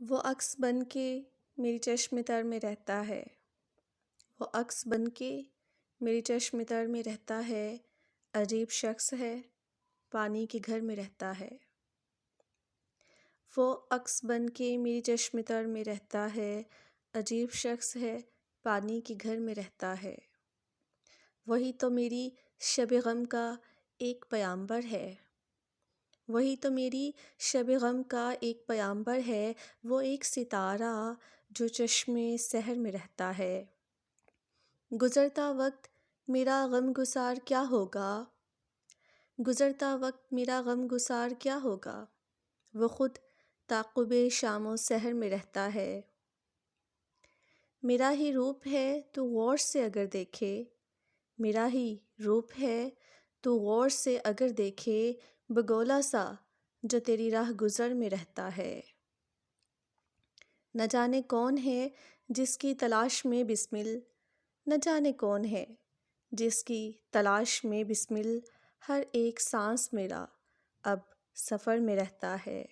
وہ عکس بن کے میری چشم تر میں رہتا ہے، وہ عکس بن کے میری چشم تر میں رہتا ہے، عجیب شخص ہے پانی کے گھر میں رہتا ہے۔ وہ عکس بن کے میری چشم تر میں رہتا ہے، عجیب شخص ہے پانی کے گھر میں رہتا ہے۔ وہی تو میری شب غم کا ایک پیامبر ہے، وہی تو میری شب غم کا ایک پیامبر ہے، وہ ایک ستارہ جو چشم سحر میں رہتا ہے۔ گزرتا وقت میرا غم گسار کیا ہوگا، گزرتا وقت میرا غم گسار کیا ہوگا، وہ خود تعاقب شام و سحر میں رہتا ہے۔ میرا ہی روپ ہے تو غور سے اگر دیکھے، میرا ہی روپ ہے تو غور سے اگر دیکھے، بگولا سا جو تیری راہ گزر میں رہتا ہے۔ نہ جانے کون ہے جس کی تلاش میں بسمل، نہ جانے کون ہے جس کی تلاش میں بسمل، ہر ایک سانس میرا اب سفر میں رہتا ہے۔